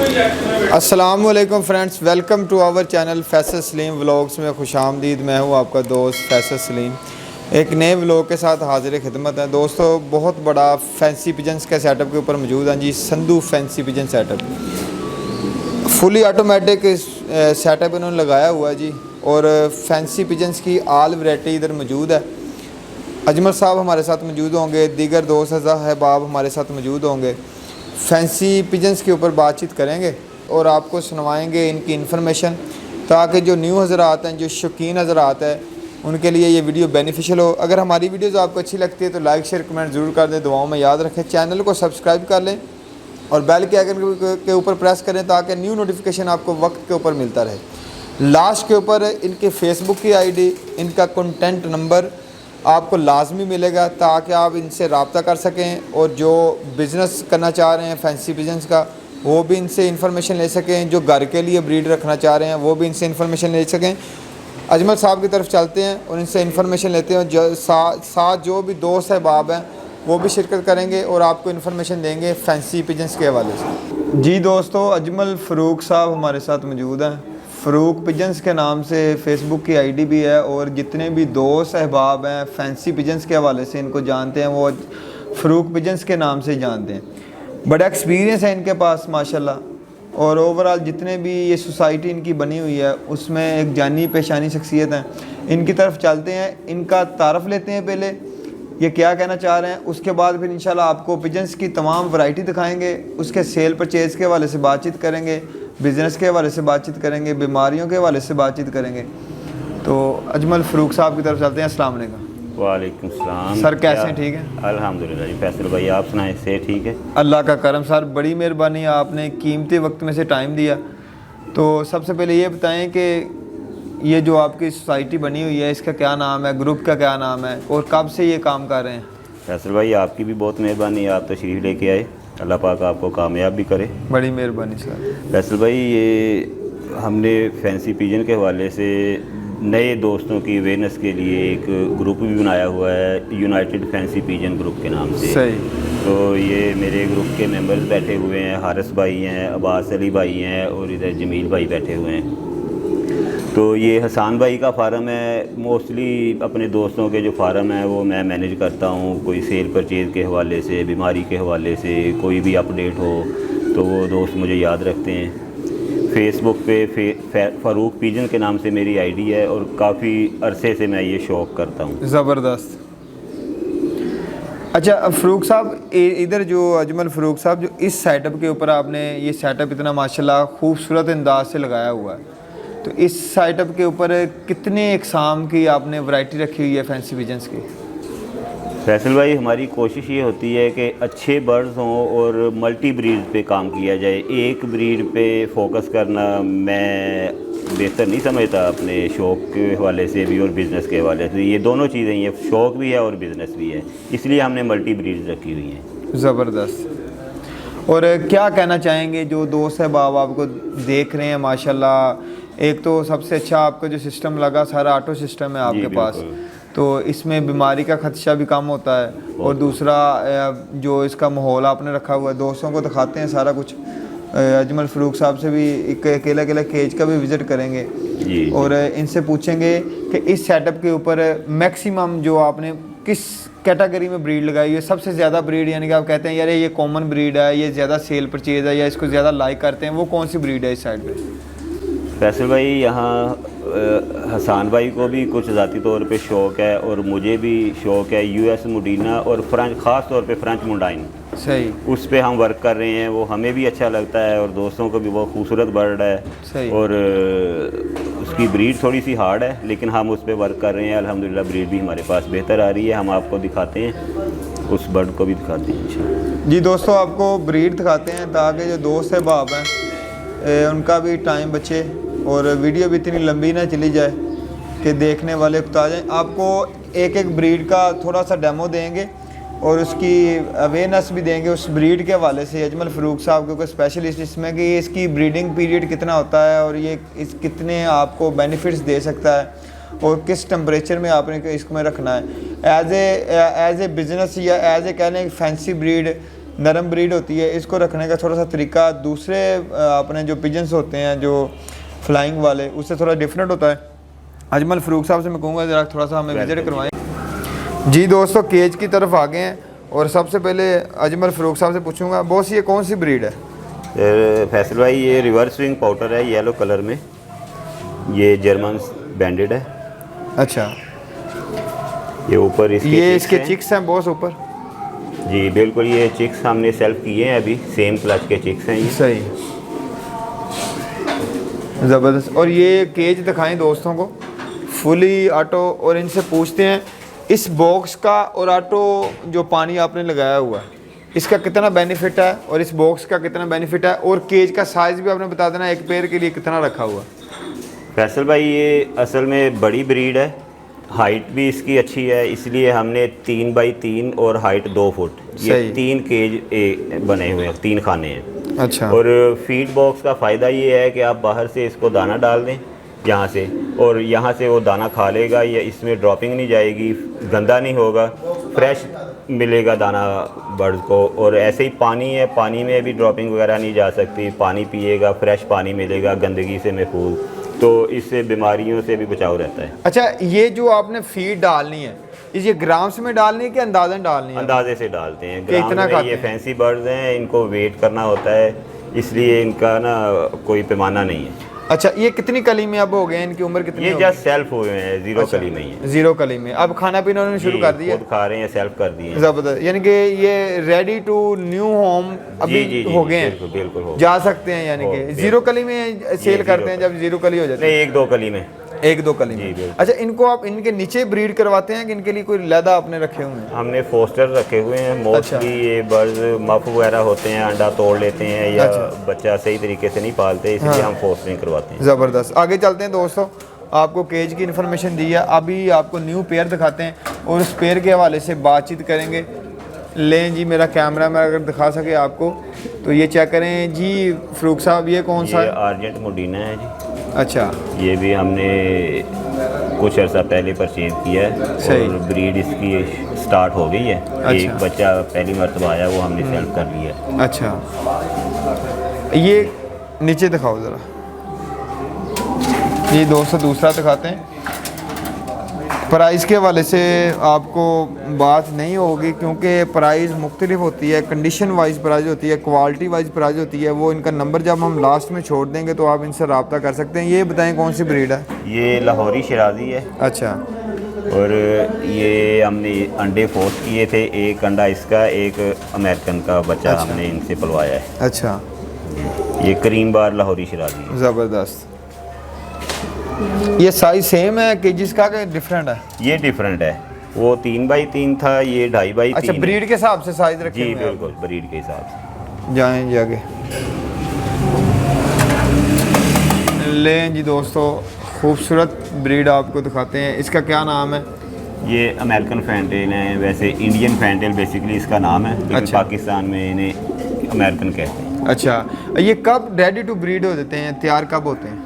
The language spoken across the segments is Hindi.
अस्सलाम वालेकुम friends, welcome to our channel Faisal Saleem vlogs में खुशामदीद। मैं हूं आपका दोस्त फैसल सलीम, एक नए व्लॉग के साथ हाजिर खिदमत है। दोस्तों, बहुत बड़ा फैंसी पिजन्स के सेटअप के ऊपर मौजूद हैं जी। Sandhu fancy pigeon setup fully automatic setup इन्होंने लगाया हुआ है जी। और फैंसी पिजन्स की आल वैरायटी इधर मौजूद है। अजमल साहब हमारे साथ मौजूद होंगे, दीगर दोस्त अहबाब हमारे साथ मौजूद होंगे। फैंसी पिजन्स के ऊपर बातचीत करेंगे और आपको सुनवाएंगे इनकी इन्फॉर्मेशन, ताकि जो न्यू हज़रात हैं, जो शौकीन हज़रात हैं, उनके लिए ये वीडियो बेनिफिशियल हो। अगर हमारी वीडियोज़ आपको अच्छी लगती है तो लाइक शेयर कमेंट ज़रूर कर दें। दुआओं में याद रखें, चैनल को सब्सक्राइब कर लें और बेल के आइकन के ऊपर प्रेस करें ताकि न्यू नोटिफिकेशन आपको वक्त के ऊपर मिलता रहे। लास्ट के ऊपर इनके फेसबुक की ID, इनका कॉन्टेंट नंबर आपको लाजमी मिलेगा ताकि आप इनसे रब्ता कर सकें और जो बिज़नेस करना चाह रहे हैं फैंसी बिजनेस का, वो भी इनसे इन्फॉर्मेशन ले सकें। जो घर के लिए ब्रीड रखना चाह रहे हैं वो भी इनसे इन्फॉर्मेशन ले सकें। अजमल साहब की तरफ चलते हैं और इनसे इन्फॉर्मेशन लेते हैं। जो साथ जो भी दोस्त अहबाब हैं वो भी शिरकत करेंगे और आपको इन्फॉर्मेशन देंगे फैंसी पिजन्स के हवाले से। जी दोस्तों, अजमल फ़रूक साहब हमारे साथ मौजूद हैं। फ़रूक पिजन्स के नाम से फ़ेसबुक की ID भी है और जितने भी दोस्त अहबाब हैं फैंसी पिजन्स के हवाले से इनको जानते हैं वो फ़रूक पिजन्स के नाम से जानते हैं। बड़ा एक्सपीरियंस है इनके पास माशाल्लाह। और ओवरऑल जितने भी ये सोसाइटी इनकी बनी हुई है उसमें एक जानी पेशानी शख्सियत हैं। इनकी तरफ चलते हैं, इनका तारफ़ लेते हैं। पहले ये क्या कहना चाह रहे हैं, उसके बाद फिर इंशाल्लाह आपको पिजन्स की तमाम वैरायटी दिखाएंगे। उसके सेल परचेज़ के हवाले से बातचीत करेंगे, बिज़नेस के हवाले से बातचीत करेंगे, बीमारियों के हवाले से बातचीत करेंगे। तो अजमल फ़रूक साहब की तरफ चलते हैं। अस्सलाम वालेकुम। वालेकुम सलाम सर, कैसे हैं? ठीक है अल्हम्दुलिल्लाह जी। फैसल भाई आप सुनाएं, से ठीक है? अल्लाह का करम सर, बड़ी मेहरबानी, आपने कीमती वक्त में से टाइम दिया। तो सबसे पहले ये बताएं कि ये जो आपकी सोसाइटी बनी हुई है इसका क्या नाम है, ग्रुप का क्या नाम है और कब से ये काम कर रहे हैं? फैसल भाई आपकी भी बहुत मेहरबानी, आप तशरीफ़ लेके आए। अल्लाह पाक आपको कामयाब भी करे। बड़ी मेहरबानी सर। फैसल भाई, ये हमने फैंसी पिजन के हवाले से नए दोस्तों की अवेयरनेस के लिए एक ग्रुप भी बनाया हुआ है, यूनाइटेड फैंसी पिजन ग्रुप के नाम से। सही। तो ये मेरे ग्रुप के मेंबर्स बैठे हुए हैं, हारिस भाई हैं, अब्बास अली भाई हैं और इधर जमील भाई बैठे हुए हैं। तो ये हसान भाई का फार्म है। मोस्टली अपने दोस्तों के जो फार्म है वो मैं मैनेज करता हूँ। कोई सेल परचेज़ के हवाले से, बीमारी के हवाले से, कोई भी अपडेट हो तो वो दोस्त मुझे याद रखते हैं। फेसबुक पे फ़रूक पिजन के नाम से मेरी ID है और काफ़ी अरसे से मैं ये शौक़ करता हूँ। ज़बरदस्त। अच्छा फ़रूक साहब, इधर जो अजमल फ़रूक साहब, जो इस सेटअप के ऊपर आपने ये सेटअप इतना माशाल्लाह खूबसूरत अंदाज से लगाया हुआ है, तो इस सेटअप के ऊपर कितने इकसाम की आपने वैरायटी रखी हुई है फैंसी पिजन्स की? फैसल भाई, हमारी कोशिश ये होती है कि अच्छे बर्ड्स हों और मल्टी ब्रीड पे काम किया जाए। एक ब्रीड पे फोकस करना मैं बेहतर नहीं समझता, अपने शौक़ के हवाले से भी और बिज़नेस के हवाले से। ये दोनों चीज़ें, ये शौक़ भी है और बिज़नेस भी है, इसलिए हमने मल्टी ब्रीड्स रखी हुई हैं। ज़बरदस्त। और क्या कहना चाहेंगे जो दोस्त अहबाब आपको देख रहे हैं माशाल्लाह? एक तो सबसे अच्छा आपका जो सिस्टम लगा, सारा ऑटो सिस्टम है आपके पास, तो इसमें बीमारी का खदशा भी कम होता है। और दूसरा जो इसका माहौल आपने रखा हुआ है, दोस्तों को दिखाते हैं सारा कुछ। अजमल फ़रूक साहब से भी एक अकेला केज का भी विज़िट करेंगे जी। और इनसे पूछेंगे कि इस सेटअप के ऊपर मैक्सिमम जो आपने किस कैटेगरी में ब्रीड लगाई है, सबसे ज़्यादा ब्रीड, यानी कि आप कहते हैं यार ये कॉमन ब्रीड है, ये ज़्यादा सेल परचेज़ है या इसको ज़्यादा लाइक करते हैं, वो कौन सी ब्रीड है इस साइड पे? फैसल भाई, यहाँ हसान भाई को भी कुछ ज़ाती तौर पे शौक़ है और मुझे भी शौक़ है US मुडीना और फ्रेंच, ख़ास तौर पे फ्रेंच मुंडाइन। सही। उस पे हम वर्क कर रहे हैं, वो हमें भी अच्छा लगता है और दोस्तों को भी बहुत खूबसूरत बर्ड है। सही। और उसकी ब्रीड थोड़ी सी हार्ड है लेकिन हम उस पर वर्क कर रहे हैं। अल्हम्दुलिल्लाह ब्रीड भी हमारे पास बेहतर आ रही है। हम आपको दिखाते हैं, उस बर्ड को भी दिखाते हैं इंशाल्लाह। जी दोस्तों, आपको ब्रीड दिखाते हैं ताकि जो दोस्त अहबाब हैं उनका भी टाइम बचे और वीडियो भी इतनी लंबी ना चली जाए कि देखने वाले उकता जाएँ। आपको एक एक ब्रीड का थोड़ा सा डेमो देंगे और उसकी अवेयरनेस भी देंगे उस ब्रीड के हवाले से। अजमल फ़रूक साहब क्योंकि स्पेशलिस्ट इसमें कि इसकी ब्रीडिंग पीरियड कितना होता है और ये इस कितने आपको बेनिफिट्स दे सकता है और किस टेम्परेचर में आपने इसको में रखना है। एज ए बिज़नेस या एज ए कह लें फैंसी ब्रीड नरम ब्रीड होती है। इसको रखने का थोड़ा सा तरीका दूसरे अपने जो पिजन्स होते हैं जो फ्लाइंग वाले उससे थोड़ा डिफरेंट होता है। अजमल फ़रूक साहब से मैं कहूँगा ज़रा थोड़ा सा हमें विजिट करवाएं। जी दोस्तों, केज की तरफ आ गए हैं और सबसे पहले अजमल फ़रूक साहब से पूछूंगा, बॉस ये कौन सी ब्रीड है? फैसल भाई ये रिवर्स विंग पाउडर है, येलो कलर में। ये जर्मन बैंडेड है। अच्छा, ये ऊपर इसके चिक्स हैं बॉस ऊपर? जी बिल्कुल, ये चिक्स हमने सेल्फ किए हैं अभी, सेम क्लच के चिक्स हैं ये। सही, ज़बरदस्त। और ये केज दिखाएं दोस्तों को, फुली ऑटो। और इनसे पूछते हैं इस बॉक्स का और ऑटो जो पानी आपने लगाया हुआ है इसका कितना बेनिफिट है और इस बॉक्स का कितना बेनिफिट है, और केज का साइज़ भी आपने बता देना एक पेड़ के लिए कितना रखा हुआ। फैसल भाई ये असल में बड़ी ब्रीड है, हाइट भी इसकी अच्छी है, इसलिए हमने 3 बाई 3 और हाइट 2 फुट, ये 3 केज बने हुए हैं, 3 खाने हैं। अच्छा। और फीड बॉक्स का फ़ायदा ये है कि आप बाहर से इसको दाना डाल दें यहाँ से, और यहाँ से वो दाना खा लेगा, या इसमें ड्रॉपिंग नहीं जाएगी, गंदा नहीं होगा, फ्रेश मिलेगा दाना बर्ड को। और ऐसे ही पानी है, पानी में भी ड्रॉपिंग वगैरह नहीं जा सकती, पानी पिएगा, फ्रेश पानी मिलेगा, गंदगी से महफूज, तो इससे बीमारियों से भी बचाव रहता है। अच्छा, ये जो आपने फीड डालनी है ये ग्राम्स में डालनी है कि अंदाजन डालनी है? अंदाजे से डालते हैं। कितना खाते ये फैंसी बर्ड्स हैं, इनको वेट करना होता है, इसलिए इनका ना कोई पैमाना नहीं है। अच्छा, ये कितनी कली में अब हो गए? इनकी उम्र कितनी? ये जस्ट सेल्फ हुए हैं, 0 अच्छा, कली में ही है। 0 कली में अब खाना पीना उन्होंने शुरू कर दिया? खुद खा रहे हैं, सेल्फ कर दिए। ज़बरदस्त, यानी कि ये रेडी टू न्यू होम अभी हो गए हैं, बिल्कुल जा सकते हैं। यानी कि 0 कली में सेल करते हैं जब 0 कली हो जाती है? 1-2 कली में, 1-2 कली में। अच्छा, इनको आप इनके नीचे ब्रीड करवाते हैं कि इनके लिए कोई लैदा आपने रखे हुए हैं? हमने फोस्टर रखे हुए हैं मोस्टली। ये बर्ड्स मफ वगैरह होते हैं, अंडा तोड़ लेते हैं, या बच्चा सही तरीके से नहीं पालते, इसलिए हम फोस्टरिंग करवाते हैं। ज़बरदस्त। आगे चलते हैं दोस्तों, आपको केज की इन्फॉर्मेशन दी है, अभी आपको न्यू पेयर दिखाते हैं और उस पेयर के हवाले से बातचीत करेंगे। लें जी, मेरा कैमरा में अगर दिखा सके आपको तो ये चेक करें जी फ़रूक साहब, ये कौन सा है? आर्जेंट मोडिना है जी। अच्छा, ये भी हमने कुछ अर्सा पहले परचेज किया है। सही। और ब्रीड इसकी स्टार्ट हो गई है। अच्छा। एक बच्चा पहली मरतबा आया, वो हमने सेल्फ कर लिया। अच्छा, ये नीचे दिखाओ ज़रा। ये दोस्तों दूसरा दिखाते हैं। प्राइस के हवाले से आपको बात नहीं होगी क्योंकि प्राइस मुख्तलिफ होती है, कंडीशन वाइज प्राइस होती है, क्वालिटी वाइज प्राइस होती है। वो इनका नंबर जब हम लास्ट में छोड़ देंगे तो आप इनसे रब्ता कर सकते हैं। ये बताएं कौन सी ब्रीड है? ये लाहौरी शराजी है। अच्छा। और ये हमने अंडे फोर्स किए थे, एक अंडा इसका, एक अमेरिकन का बच्चा। अच्छा। हमने इनसे पलवाया है। अच्छा, ये करीम बार लाहौरी शराजी है। ज़बरदस्त। ये साइज सेम है कि जिसका डिफरेंट है? ये डिफरेंट है, वो 3 बाई 3 था, ये 2.5 बाई 3। अच्छा, ब्रीड के हिसाब से साइज रखे? जी बिल्कुल, ब्रीड के हिसाब से। जाएं जी आगे। लें जी दोस्तों, खूबसूरत ब्रीड आपको दिखाते हैं। इसका क्या नाम है? ये अमेरिकन फैंटेल है, वैसे इंडियन फैंटेल बेसिकली इसका नाम है, लेकिन अच्छा। पाकिस्तान में इन्हें अमेरिकन कहते हैं। अच्छा, ये कब रेडी टू ब्रीड हो जाते हैं, तैयार कब होते हैं?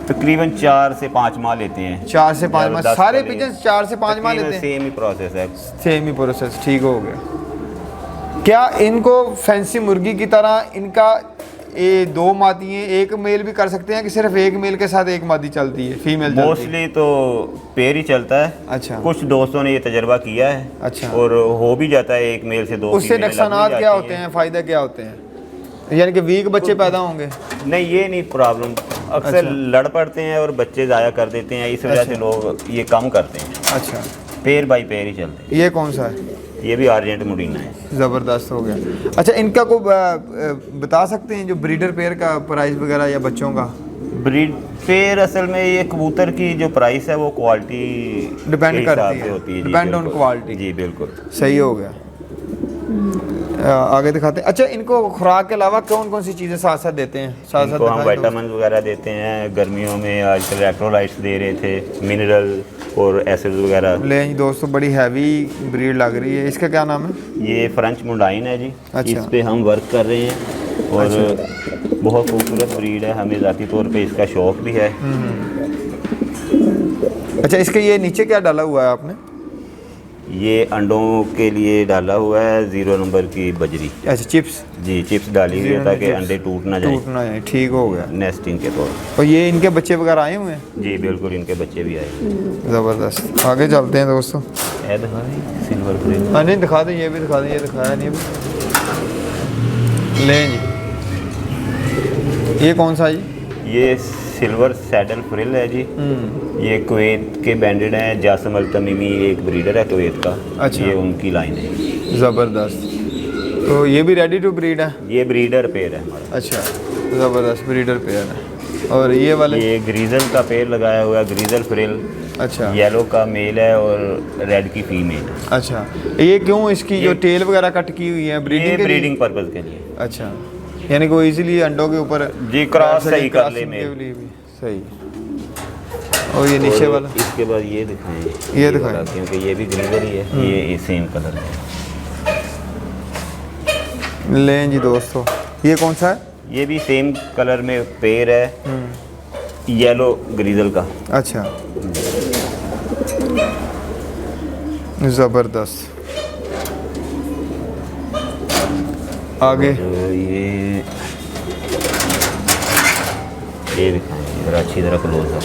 तकरीबन 4 से 5 माह लेते हैं। 4 से 5 माह? सारे पिजन्स 4 से 5 माह लेते हैं? सेम ही प्रोसेस है। सेम ही प्रोसेस, ठीक हो गया। क्या इनको फैंसी मुर्गी की तरह इनका ये 2 मादी हैं, एक मेल भी कर सकते हैं कि सिर्फ एक मेल के साथ एक मादी चलती है, फीमेल? मोस्टली तो पेयर ही चलता है। अच्छा। कुछ दोस्तों ने ये तजर्बा किया है। अच्छा। और हो भी जाता है एक मेल से 2। उससे नुकसानात क्या होते हैं, फ़ायदे क्या होते हैं? यानी कि वीक बच्चे पैदा होंगे? नहीं, ये नहीं प्रॉब्लम। अक्सर अच्छा। लड़ पड़ते हैं और बच्चे ज़ाया कर देते हैं, इस वजह से लोग ये कम करते हैं। अच्छा, पेयर बाई पेयर ही चलते हैं। ये कौन सा है? ये भी आर्जेंट मोडिना है। ज़बरदस्त हो गया। अच्छा, इनका को बता सकते हैं जो ब्रीडर पेयर का प्राइस वगैरह या बच्चों का? ब्रीड पेयर असल में ये कबूतर की जो प्राइस है वो क्वालिटी डिपेंड करती है, होती है। Depend on quality. जी बिल्कुल, सही हो गया। आगे दिखाते हैं। अच्छा, इनको खुराक के अलावा कौन कौन सी चीज़ें साथ साथ देते हैं? साथ साथ हम विटामिन वगैरह देते हैं। गर्मियों में आजकल इलेक्ट्रोलाइट्स दे रहे थे, मिनरल और एसिड वगैरह। ले दोस्तों, बड़ी हैवी ब्रीड लग रही है। इसका क्या नाम है? ये फ्रेंच मुंडाइन है जी। अच्छा। इस पे हम वर्क कर रहे हैं और अच्छा। बहुत खूबसूरत ब्रीड है, हमें ज़ाती तौर पे इसका शौक़ भी है। अच्छा, इसके ये नीचे क्या डाला हुआ है आपने? ये अंडों के लिए डाला हुआ है 0 नंबर की बजरी। अच्छा, चिप्स जी, चिप्स डाली हुई है 0 ताकि चिप्स। अंडे टूट ना जाए, टूट ना जाए, ठीक हो गया। नेस्टिंग के तौर और ये इनके बच्चे वगैरह आए हुए हैं? पर। जी बिल्कुल, इनके बच्चे भी आए हैं। ज़बरदस्त। आगे चलते हैं दोस्तों। है दिखा रही सिल्वर फ्रिल। हाँ नहीं, दिखा दें, ये भी दिखा दें, ये दिखाया नहीं अभी। लें जी, ये कौन सा जी? ये सिल्वर सैडल फ्रिल है जी। ये कुवैत के बैंडेड हैं, जासम अल तमीमी एक ब्रीडर है कुवैत का। अच्छा। ये उनकी लाइन है। ज़बरदस्त। तो ये भी रेडी टू ब्रीड है? ये ब्रीडर पेयर है हमारा। अच्छा, ज़बरदस्त, ब्रीडर पेयर है। और ये वाले? ये ग्रीजल का पेयर लगाया हुआ है, ग्रीजल फ्रिल। अच्छा, येलो का मेल है और रेड की फीमेल। अच्छा। ये क्यों, इसकी जो टेल वगैरह कट की हुई है ये ब्रीडिंग के लिए? ब्रीडिंग पर्पज़ के लिए। अच्छा, यानी कोई इजीली अंडों के ऊपर जी क्रॉस सही कर ले क्रॉसिंग में। के लिए भी सही। और ये नीचे वाला? इसके बाद ये दिखाएं। ये दिखाएं। वाला, क्योंकि ये भी ग्रीजल ही है। ये सेम कलर है। लें जी दोस्तों, ये कौन सा है? ये भी सेम कलर में पेयर है, येलो ग्रीजल का। अच्छा, ज़बरदस्त। आगे? और ये दिखाएं जरा अच्छी तरह क्लोज अप।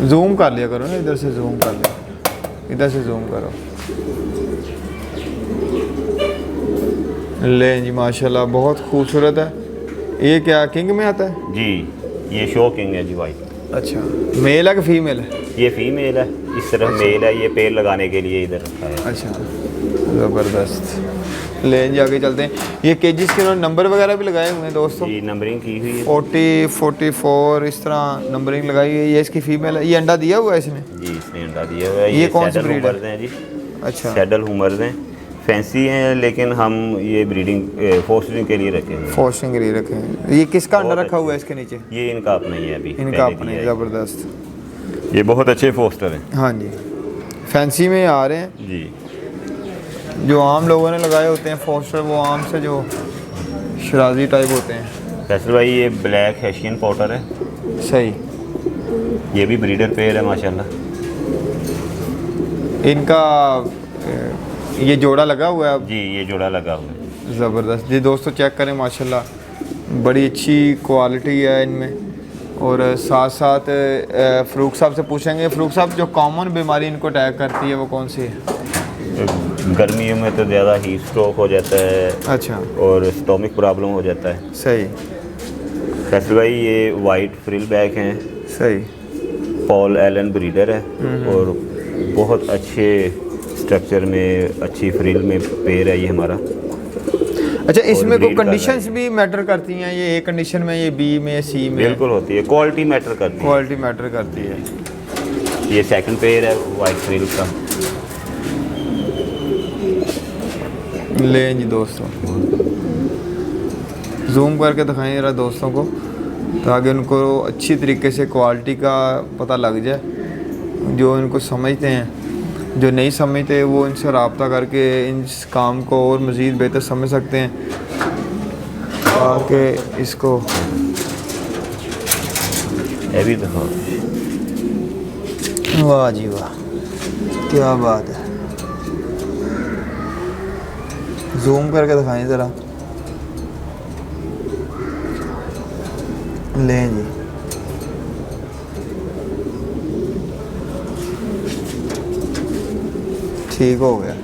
जूम कर लिया करो ना, इधर से जूम कर लिया, इधर से जूम करो। लें जी, माशाल्लाह बहुत खूबसूरत है। ये क्या किंग में आता है? जी, ये शो किंग है जी वाइट। अच्छा, मेल है कि फीमेल है? ये फीमेल है, इस तरफ मेल है। ये पेड़ लगाने के लिए इधर रखा है। अच्छा, ज़बरदस्त। लें जी, आगे चलते हैं। ये केजिस के उन्होंने नंबर वगैरह भी लगाए हुए हैं दोस्तों? जी, नंबरिंग की हुई है। 40, 44 इस तरह नंबरिंग लगाई हुई है। ये इसकी फीमेल है। ये अंडा दिया हुआ है इसने? जी, इसने अंडा दिया हुआ है। ये कौन सी सैडल breed है? हुमर्स हैं जी। अच्छा, सैडल हुमर्स हैं, फैंसी हैं, लेकिन हम ये ब्रीडिंग फोस्टरिंग के लिए रखे हैं। फोस्टिंग के लिए रखे हैं। ये किसका अंडा बहुत रखा हुआ है इसके नीचे? ये इनका अपना ही है अभी, इनका पहले अपना दिया ही, है। ज़बरदस्त। ये बहुत अच्छे फोस्टर हैं। हाँ जी, फैंसी में आ रहे हैं। जी, जो आम लोगों ने लगाए होते हैं फोस्टर, वो आम से जो शराजी टाइप होते हैं। फैसल भाई ये ब्लैक हेशियन पॉटर है। सही। ये भी ब्रीडर पेयर है माशाल्लाह। इनका ये जोड़ा लगा हुआ है? जी, ये जोड़ा लगा हुआ है। ज़बरदस्त जी दोस्तों, चेक करें, माशाल्लाह बड़ी अच्छी क्वालिटी है इनमें। और साथ साथ फ़रूक साहब से पूछेंगे, फ़रूक साहब जो कॉमन बीमारी इनको अटैक करती है वो कौन सी है? गर्मियों में तो ज़्यादा हीट स्ट्रोक हो जाता है। अच्छा, और स्टोमिक प्रॉब्लम हो जाता है। सही फैसल भाई ये वाइट फ्रिल बैक हैं, सही। पॉल एलन ब्रीडर है और बहुत अच्छे स्ट्रक्चर में, अच्छी फ्रिल में पेयर है ये हमारा। अच्छा, इसमें कोई breed कर कंडीशंस रहे भी मैटर करती हैं? ये ए कंडीशन में, ये बी में, सी में? बिल्कुल होती है, क्वालिटी मैटर करती है। क्वालिटी मैटर करती है। ये सेकंड पेयर है वाइट फ्रिल का। लें जी दोस्तों, जूम करके दिखाएं ज़रा दोस्तों को, ताकि उनको अच्छी तरीके से क्वालिटी का पता लग जाए। जो इनको समझते हैं, जो नहीं समझते वो इनसे रब्ता करके इस काम को और मज़ीद बेहतर समझ सकते हैं। ताकि इसको ये भी दिखाओ। वाह जी वाह, क्या बात है। जूम करके दिखाएं ज़रा। लें जी, ठीक हो गया।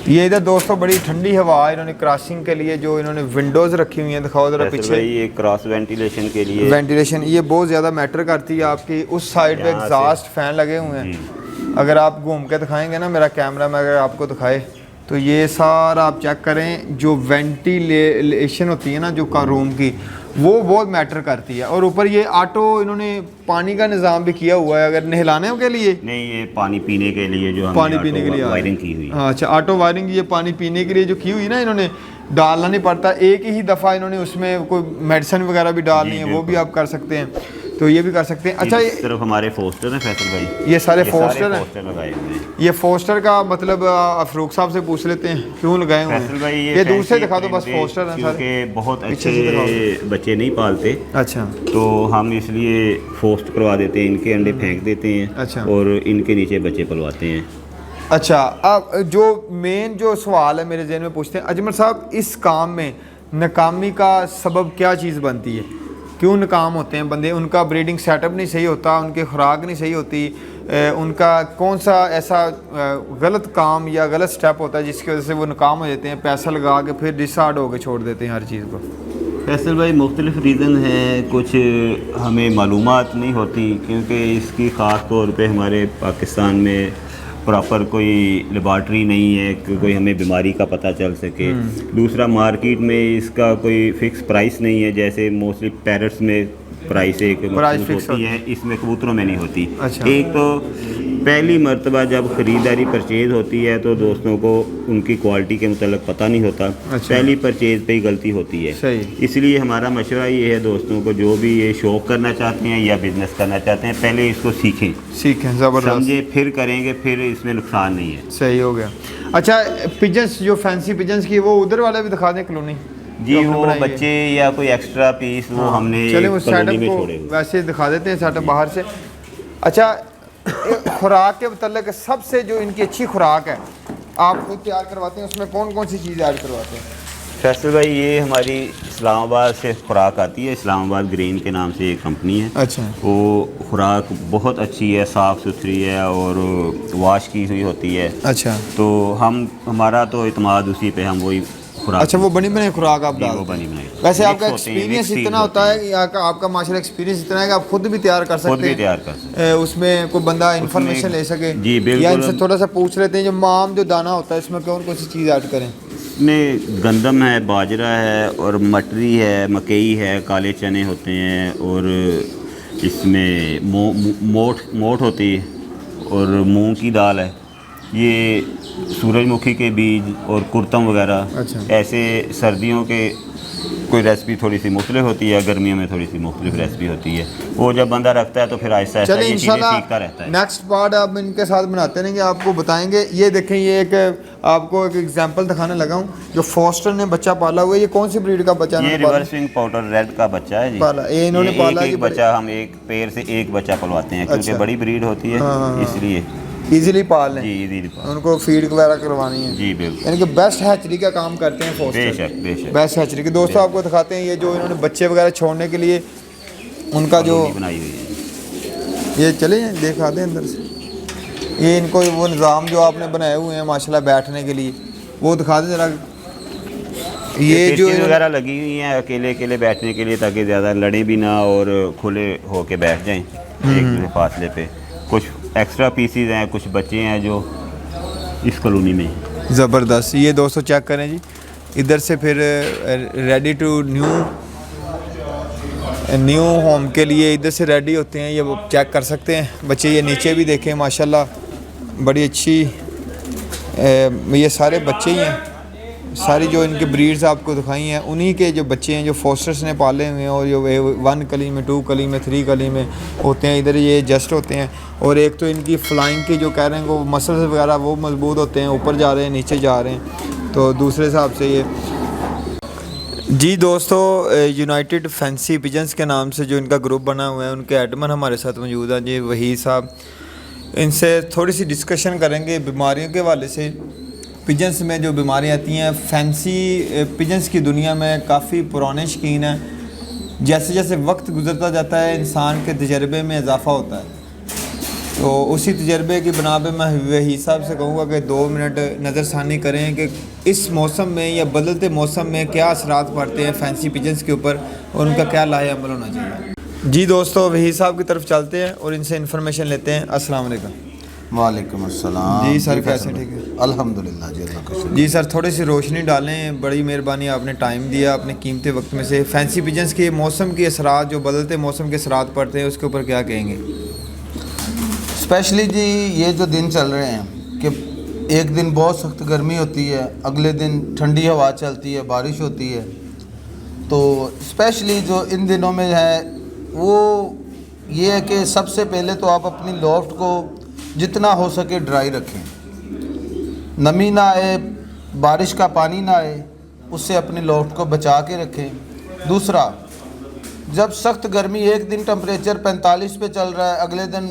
ये इधर दोस्तों बड़ी ठंडी हवा है, इन्होंने क्रॉसिंग के लिए जो इन्होंने विंडोज़ रखी हुई हैं, दिखाओ ज़रा फैसल पीछे। भाई ये क्रॉस वेंटिलेशन के लिए, वेंटिलेशन ये बहुत ज़्यादा मैटर करती है। आपकी उस साइड पे यहाँ से- एग्जॉस्ट फैन लगे हुए हैं। जी। अगर आप घूम के दिखाएंगे ना, मेरा कैमरा में अगर आपको दिखाए, तो ये सारा आप चेक करें, जो वेंटिलेशन होती है ना जो का रूम की, वो बहुत मैटर करती है। और ऊपर ये ऑटो इन्होंने पानी का निज़ाम भी किया हुआ है, अगर नहलाने के लिए। नहीं, ये पानी पीने के लिए जो हमने पानी पीने के लिए वायरिंग की हुई है। हाँ, अच्छा, ऑटो वायरिंग ये पानी पीने के लिए जो की हुई ना, इन्होंने डालना नहीं पड़ता। एक ही दफ़ा इन्होंने उसमें कोई मेडिसिन वगैरह भी डालनी है, वो भी आप कर सकते हैं। तो ये भी कर सकते हैं। अच्छा, इस तरफ हमारे फोस्टर हैं फैसल भाई, ये सारे फोस्टर हैं। फोस्टर लगाए हुए हैं। ये फोस्टर का मतलब फरूक साहब से पूछ लेते हैं क्यों लगाए हुए फैसल भाई हैं। ये दूर से फैंसी दिखा दो बस, परिंदे फोस्टर हैं सारे। क्योंकि बहुत पीछे से दिखाओ। अच्छे बच्चे नहीं पालते, अच्छा तो हम इसलिए फोस्ट करवा देते हैं, इनके अंडे फेंक देते हैं। अच्छा। और इनके नीचे बच्चे पलवाते हैं। अच्छा, अब जो मेन जो सवाल है मेरे जहन में पूछते हैं, अजमल साहब, इस काम में नाकामी का सबब क्या चीज़ बनती है? क्यों नाकाम होते हैं बंदे? उनका ब्रीडिंग सेटअप नहीं सही होता, उनकी खुराक नहीं सही होती, उनका कौन सा ऐसा गलत काम या गलत स्टेप होता है जिसकी वजह से वो नाकाम हो जाते हैं, पैसा लगा के फिर डिसहार्ड होकर छोड़ देते हैं हर चीज़ को? फैसल भाई मुख्तलिफ रीज़न हैं, कुछ हमें मालूमात नहीं होती, क्योंकि इसकी ख़ास तौर पे हमारे पाकिस्तान में प्रॉपर कोई लेबॉर्ट्री नहीं है कि कोई हमें बीमारी का पता चल सके। दूसरा, मार्केट में इसका कोई फ़िक्स प्राइस नहीं है, जैसे मोस्टली पैरट्स में प्राइस एक फिक्स होती है, इसमें कबूतरों में नहीं होती। अच्छा। एक तो पहली मर्तबा जब ख़रीदारी परचेज़ होती है तो दोस्तों को उनकी क्वालिटी के मतलब पता नहीं होता। अच्छा। पहली परचेज़ पे ही गलती होती है। सही। इसलिए हमारा मशवरा ये है दोस्तों को, जो भी ये शौक़ करना चाहते हैं या बिज़नेस करना चाहते हैं, पहले इसको सीखें, ज़बरदस्त समझे, फिर करेंगे, फिर इसमें नुकसान नहीं है। सही हो गया। अच्छा, पिजन्स जो फैंसी पिजन्स की, वो उधर वाले भी दिखा दें कॉलोनी जी, वो बच्चे या कोई एक्स्ट्रा पीस वो हमने चले उस कॉलोनी सेटअप में को छोड़े हुए। वैसे दिखा देते हैं सेटअप बाहर से। अच्छा, खुराक के मतलब सबसे जो इनकी अच्छी खुराक है आप खुद तैयार करवाते हैं, उसमें कौन कौन सी चीज़ ऐड करवाते हैं? फैसल भाई, ये हमारी इस्लामाबाद से खुराक आती है, इस्लामाबाद ग्रीन के नाम से एक कंपनी है। अच्छा। वो खुराक बहुत अच्छी है, साफ़ सुथरी है और वाश की हुई होती है। अच्छा। तो हमारा तो इतमाद उसी पे, हम वही खुराक। अच्छा, वो बनी बनाई खुराक आप डालते वो हैं? बनी बनाई। वैसे मिक्स आपका होते हैं, एक्सपीरियंस मिक्स इतना होता है कि आपका माशाल्लाह एक्सपीरियंस इतना है कि आप खुद भी तैयार कर सकते हैं? खुद भी तैयार कर सकते हैं। उसमें कोई बंदा इन्फॉर्मेशन ले सके? जी बिल्कुल। या इनसे थोड़ा सा पूछ लेते हैं, जो माम जो दाना होता है इसमें कौन कौन सी चीज़ ऐड करें? इसमें गंदम है, बाजरा है और मटरी है, मकई है, काले चने होते हैं और इसमें मोठ होती है और मूंग की दाल है, ये सूरजमुखी के बीज और कुर्तम वगैरह। अच्छा। ऐसे सर्दियों के कोई रेसिपी थोड़ी सी मुख्तलिफ होती है, गर्मियों में थोड़ी सी मुख्तलिफ रेसिपी होती है। वो जब बंदा रखता है तो फिर आहिस्ता आहिस्ता चलिए ये चीज़ें इंशाल्लाह सीखता रहता है। नेक्स्ट पार्ट आप इनके साथ बनाते रहेंगे, आपको बताएंगे। ये देखें, ये एक आपको एक एग्जांपल दिखाने लगा हूँ, जो फोस्टर ने बच्चा पाला हुआ है। ये कौन सी ब्रीड का बच्चा? ये रिवर्स विंग पाउडर रेड का बच्चा है जी। पाला, ये इन्होंने पाला एक बच्चा, हम एक पेड़ से एक बच्चा पलवाते हैं, क्योंकि अच्छा। बड़ी ब्रीड होती है, इसलिए इजीली पाल लें। जी इजीली पाल। उनको फीड वगैरह करवानी है जी बिल्कुल। यानी कि बेस्ट हैचरी का काम करते हैं फोस्टर। बेशक बेशक। बेस्ट हैचरी के दोस्तों आपको दिखाते हैं, ये जो इन्होंने बच्चे वगैरह छोड़ने के लिए उनका जो बनाई हुई है, ये चले देखा दें अंदर से, ये इनको वो निज़ाम जो आपने बनाए हुए हैं माशाल्लाह बैठने के लिए, वो दिखा दें ज़रा। ये जो वगैरह लगी हुई हैं अकेले अकेले बैठने के लिए, ताकि ज़्यादा लड़े भी ना और खुले होके बैठ जाएं एक दूसरे फासले पे। कुछ एक्स्ट्रा पीसीज हैं, कुछ बच्चे हैं जो इस कॉलोनी में। ज़बरदस्त। ये दोस्तों चेक करें जी, इधर से फिर रेडी टू न्यू होम के लिए इधर से रेडी होते हैं, ये वो चेक कर सकते हैं बच्चे। ये नीचे भी देखें माशाल्लाह बड़ी अच्छी, ये सारे बच्चे ही हैं, सारी जो इनके ब्रीड्स आपको दिखाई हैं उन्हीं के जो बच्चे हैं जो फोस्टर्स ने पाले हुए हैं, और जो 1 कली में, 2 कली में, 3 कली में होते हैं। इधर ये जस्ट होते हैं, और एक तो इनकी फ्लाइंग के जो कह रहे हैं वो मसल्स वगैरह वो मजबूत होते हैं, ऊपर जा रहे हैं नीचे जा रहे हैं, तो दूसरे हिसाब से ये। जी दोस्तों, यूनाइटेड फैंसी पिजन्स के नाम से जो इनका ग्रुप बना हुआ है, उनके एडमिन हमारे साथ मौजूद हैं जी, वहीद साहब। इनसे थोड़ी सी डिस्कशन करेंगे बीमारियों के हवाले से। पिजन्स में जो बीमारियाँ आती हैं, फैंसी पिजन्स की दुनिया में काफ़ी पुराने शौकीन हैं। जैसे जैसे वक्त गुजरता जाता है इंसान के तजर्बे में इजाफ़ा होता है, तो उसी तजर्बे की बना पे मैं वही साहब से कहूँगा कि 2 मिनट नज़रसानी करें कि इस मौसम में या बदलते मौसम में क्या असरात पड़ते हैं फैंसी पिजन्स के ऊपर, और उनका क्या लाहे अमल होना चाहिए। जी दोस्तों, वही साहब की तरफ चलते हैं और इनसे इन्फॉर्मेशन लेते हैं। अस्सलाम वालेकुम। वालेकुम अस्सलाम। जी सर, कैसे? ठीक है अल्हम्दुलिल्लाह जी, अल्लाह का शुक्र। जी सर, थोड़ी सी रोशनी डालें, बड़ी मेहरबानी, आपने टाइम दिया अपने कीमती वक्त में से। फैंसी पिजन्स के मौसम के असरात, जो बदलते मौसम के असरात पड़ते हैं, उसके ऊपर क्या कहेंगे? स्पेशली जी ये जो दिन चल रहे हैं कि एक दिन बहुत सख्त गर्मी होती है, अगले दिन ठंडी हवा चलती है, बारिश होती है, तो स्पेशली जो इन दिनों में है वो ये है कि सबसे पहले तो आप अपनी लॉफ्ट को जितना हो सके ड्राई रखें, नमी ना आए, बारिश का पानी ना आए, उससे अपनी लॉफ्ट को बचा के रखें। दूसरा, जब सख्त गर्मी, एक दिन टेम्परेचर 45 पे चल रहा है, अगले दिन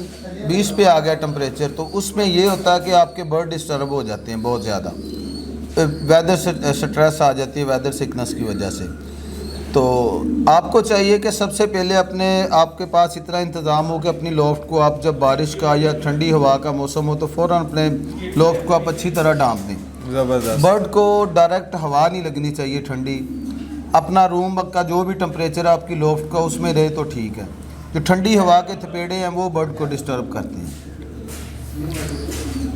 20 पे आ गया टेम्परेचर, तो उसमें ये होता है कि आपके बर्ड डिस्टर्ब हो जाते हैं बहुत ज़्यादा, वेदर से स्ट्रेस आ जाती है वेदर सिकनेस की वजह से। तो आपको चाहिए कि सबसे पहले आपके पास इतना इंतज़ाम हो कि अपनी लॉफ्ट को आप जब बारिश का या ठंडी हवा का मौसम हो तो फ़ौरन अपने लॉफ्ट को आप अच्छी तरह ढाँप दें। ज़बरदस्त। बर्ड को डायरेक्ट हवा नहीं लगनी चाहिए ठंडी। अपना रूम का जो भी टेम्परेचर आपकी लॉफ्ट का उसमें रहे तो ठीक है। जो ठंडी हवा के थपेड़े हैं वो बर्ड को डिस्टर्ब करते हैं।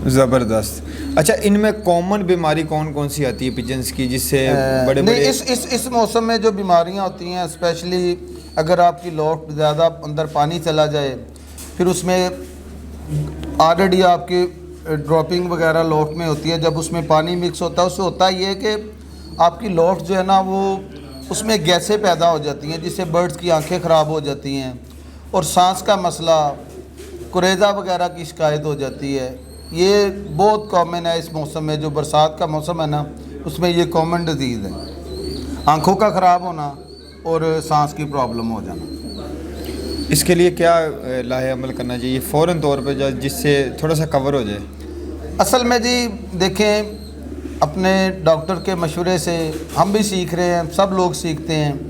ज़बरदस्त। अच्छा, इनमें कॉमन बीमारी कौन कौन सी आती है पिजन्स की, जिससे बड़े नहीं, बड़े इस मौसम में जो बीमारियां होती हैं, स्पेशली अगर आपकी लॉफ्ट ज़्यादा अंदर पानी चला जाए, फिर उसमें ऑलरेडी आपकी ड्रॉपिंग वगैरह लॉफ्ट में होती है, जब उसमें पानी मिक्स होता है उससे होता है ये कि आपकी लॉफ्ट जो है ना वो उसमें गैसें पैदा हो जाती हैं, जिससे बर्ड्स की आंखें ख़राब हो जाती हैं और सांस का मसला, कुरेज़ा वगैरह की शिकायत हो जाती है। ये बहुत कॉमन है इस मौसम में, जो बरसात का मौसम है ना उसमें ये कॉमन डिजीज़ है, आंखों का ख़राब होना और सांस की प्रॉब्लम हो जाना। इसके लिए क्या लाहे अमल करना चाहिए फ़ौरन तौर पे, जिससे थोड़ा सा कवर हो जाए? असल में जी देखें, अपने डॉक्टर के मशवरे से हम भी सीख रहे हैं, सब लोग सीखते हैं।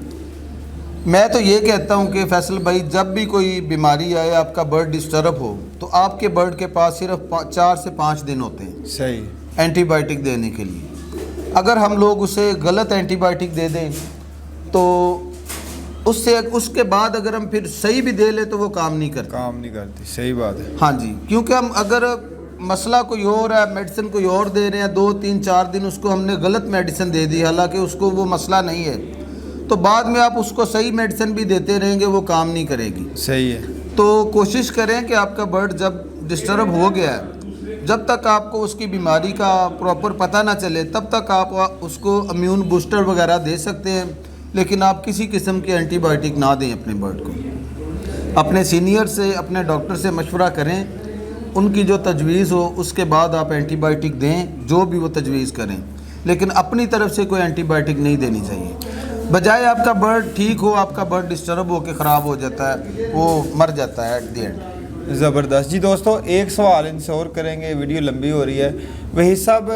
मैं तो ये कहता हूँ कि फैसल भाई, जब भी कोई बीमारी आए, आपका बर्ड डिस्टर्ब हो, तो आपके बर्ड के पास सिर्फ 4 से 5 दिन होते हैं सही एंटीबायोटिक देने के लिए। अगर हम लोग उसे गलत एंटीबायोटिक दे दें तो उसके बाद अगर हम फिर सही भी दे लें तो वो काम नहीं करती। सही बात है। हाँ जी, क्योंकि हम अगर मसला कोई और है, मेडिसिन कोई और दे रहे हैं, 2, 3, 4 दिन उसको हमने गलत मेडिसिन दे दी, हालांकि उसको वो मसला नहीं है, तो बाद में आप उसको सही मेडिसिन भी देते रहेंगे, वो काम नहीं करेगी। सही है। तो कोशिश करें कि आपका बर्ड जब डिस्टर्ब हो गया है, जब तक आपको उसकी बीमारी का प्रॉपर पता ना चले, तब तक आप उसको इम्यून बूस्टर वगैरह दे सकते हैं, लेकिन आप किसी किस्म के एंटीबायोटिक ना दें अपने बर्ड को। अपने सीनियर से, अपने डॉक्टर से मशवरा करें, उनकी जो तजवीज़ हो उसके बाद आप एंटीबायोटिक दें, जो भी वो तजवीज़ करें, लेकिन अपनी तरफ से कोई एंटीबायोटिक नहीं देनी चाहिए। बजाय आपका बर्ड ठीक हो, आपका बर्ड डिस्टर्ब हो के ख़राब हो जाता है, वो मर जाता है एट द एंड। ज़बरदस्त जी। दोस्तों, एक सवाल इनसे और करेंगे, वीडियो लंबी हो रही है। वही सब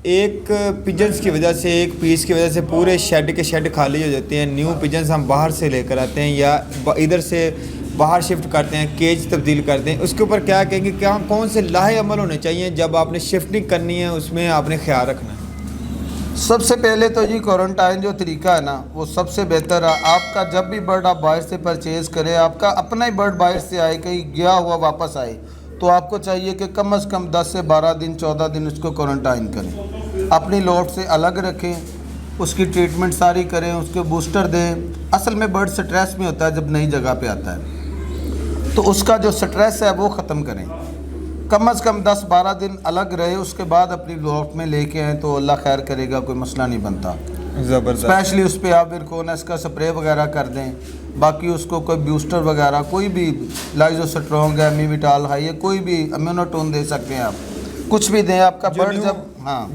एक पिजन्स की वजह से, एक पीस की वजह से पूरे शेड के शेड खाली हो जाते हैं। न्यू पिजन्स हम बाहर से लेकर आते हैं या इधर से बाहर शिफ्ट करते हैं, केज तब्दील करते हैं, उसके ऊपर क्या कहेंगे, क्या कौन से लाहे अमल होने चाहिए जब आपने शिफ्टिंग करनी है, उसमें आपने ख्याल रखना है? सबसे पहले तो जी क्वारंटाइन जो तरीका है ना वो सबसे बेहतर है। आपका जब भी बर्ड आप बाहर से परचेज़ करें, आपका अपना ही बर्ड बाहर से आए, कहीं गया हुआ वापस आए, तो आपको चाहिए कि कम से कम 10 से 12 दिन 14 दिन उसको क्वारंटाइन करें, अपनी लॉट से अलग रखें, उसकी ट्रीटमेंट सारी करें, उसके बूस्टर दें। असल में बर्ड स्ट्रेस में होता है जब नई जगह पे आता है, तो उसका जो स्ट्रेस है वो ख़त्म करें। कम से कम 10-12 दिन अलग रहे, उसके बाद अपनी लॉट में लेके आएँ तो अल्लाह खैर करेगा, कोई मसला नहीं बनता। ज़बरदस्त। स्पेशली उस पर आप विरकोनस का स्प्रे वगैरह कर दें, बाकी उसको कोई बूस्टर वगैरह, कोई भी लाइजो स्ट्रॉन्ग है, मीविटाल हाई है, कोई भी इम्यूनोटोन दे सकते हैं आप, कुछ भी दें। आपका बर्ड जब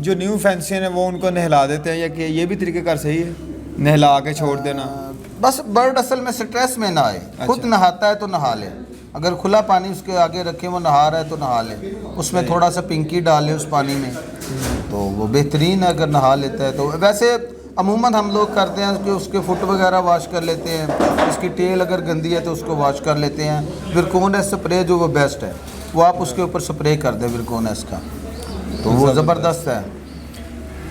जो न्यू फैंसियन है वो उनको नहला देते हैं, या कि ये भी तरीके कर सही है, नहला के छोड़ देना? बस बर्ड असल में स्ट्रेस में ना आए, खुद नहाता है तो नहा ले, अगर खुला पानी उसके आगे रखें, वो नहा रहा है तो नहा ले, उसमें थोड़ा सा पिंकी डालें उस पानी में, तो वो बेहतरीन है अगर नहा लेता है तो। वैसे अमूमन हम लोग करते हैं कि उसके फुट वगैरह वॉश कर लेते हैं, उसकी टेल अगर गंदी है तो उसको वॉश कर लेते हैं। विरकोनस स्प्रे जो वो बेस्ट है, वो आप उसके ऊपर स्प्रे कर दें विरकोनस का, तो वो ज़बरदस्त है।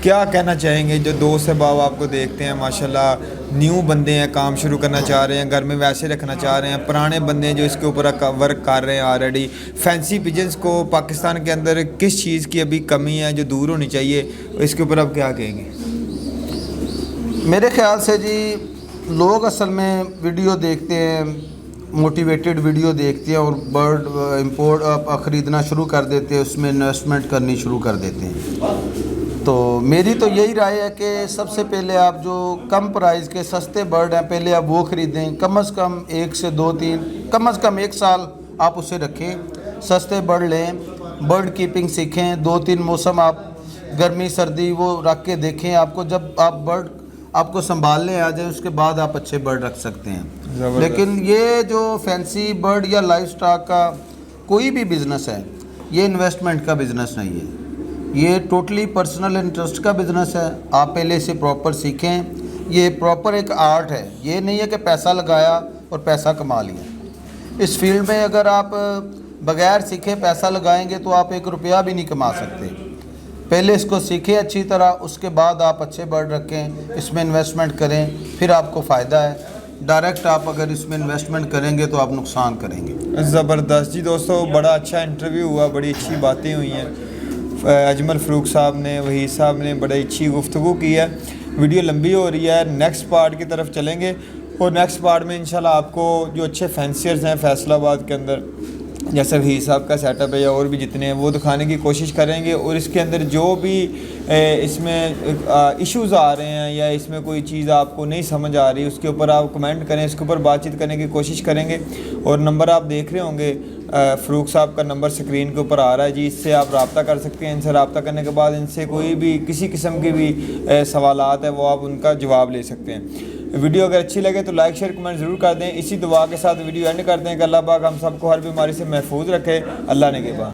क्या कहना चाहेंगे जो दोस्त अहबाब आपको देखते हैं, माशाल्लाह न्यू बंदे हैं, काम शुरू करना चाह रहे हैं, घर में वैसे रखना चाह रहे हैं, पुराने बंदे हैं जो इसके ऊपर वर्क कर रहे हैं ऑलरेडी, फैंसी पिजन्स को पाकिस्तान के अंदर किस चीज़ की अभी कमी है जो दूर होनी चाहिए, इसके ऊपर आप क्या कहेंगे? मेरे ख्याल से जी लोग असल में वीडियो देखते हैं, मोटिवेटेड वीडियो देखते हैं और बर्ड इंपोर्ट ख़रीदना शुरू कर देते हैं, उसमें इन्वेस्टमेंट करनी शुरू कर देते हैं। तो मेरी तो यही राय है कि सबसे पहले आप जो कम प्राइस के सस्ते बर्ड हैं पहले आप वो ख़रीदें, कम से कम 1 से 2-3 कम से कम 1 साल आप उसे रखें, सस्ते बर्ड लें, बर्ड कीपिंग सीखें, 2-3 मौसम आप गर्मी सर्दी वो रख के देखें। आपको जब आप बर्ड आपको संभालने आ जाए उसके बाद आप अच्छे बर्ड रख सकते हैं। लेकिन ये जो फैंसी बर्ड या लाइव स्टॉक का कोई भी बिज़नेस है, ये इन्वेस्टमेंट का बिज़नेस नहीं है, ये टोटली पर्सनल इंटरेस्ट का बिज़नेस है। आप पहले इसे प्रॉपर सीखें, ये प्रॉपर एक आर्ट है, ये नहीं है कि पैसा लगाया और पैसा कमा लिया। इस फील्ड में अगर आप बगैर सीखे पैसा लगाएंगे तो आप 1 रुपया भी नहीं कमा सकते। पहले इसको सीखें अच्छी तरह, उसके बाद आप अच्छे बर्ड रखें, इसमें इन्वेस्टमेंट करें, फिर आपको फ़ायदा है। डायरेक्ट आप अगर इसमें इन्वेस्टमेंट करेंगे तो आप नुकसान करेंगे। ज़बरदस्त जी दोस्तों, बड़ा अच्छा इंटरव्यू हुआ, बड़ी अच्छी बातें हुई हैं। अजमल फ़रूक साहब ने, वहीद साहब ने बड़ी अच्छी गुफ्तगू की है। वीडियो लंबी हो रही है, नेक्स्ट पार्ट की तरफ चलेंगे और नेक्स्ट पार्ट में इंशाल्लाह आपको जो अच्छे फैंसियर्स हैं फैसलाबाद के अंदर, जैसे वहीद साहब का सेटअप है या और भी जितने हैं, वो दिखाने की कोशिश करेंगे। और इसके अंदर जो भी इसमें इश्यूज़ आ रहे हैं या इसमें कोई चीज़ आपको नहीं समझ आ रही, उसके ऊपर आप कमेंट करें, इसके ऊपर बातचीत करने की कोशिश करेंगे। और नंबर आप देख रहे होंगे, फ़रूक साहब का नंबर स्क्रीन के ऊपर आ रहा है जी, इससे आप रब्ता कर सकते हैं। इनसे रब्ता करने के बाद इनसे कोई भी किसी किस्म की भी सवालात है वो आप उनका जवाब ले सकते हैं। वीडियो अगर अच्छी लगे तो लाइक शेयर कमेंट ज़रूर कर दें। इसी दुआ के साथ वीडियो एंड करते हैं कि अल्लाह पाक हम सबको हर बीमारी से महफूज रखे। अल्लाह ने के बाद।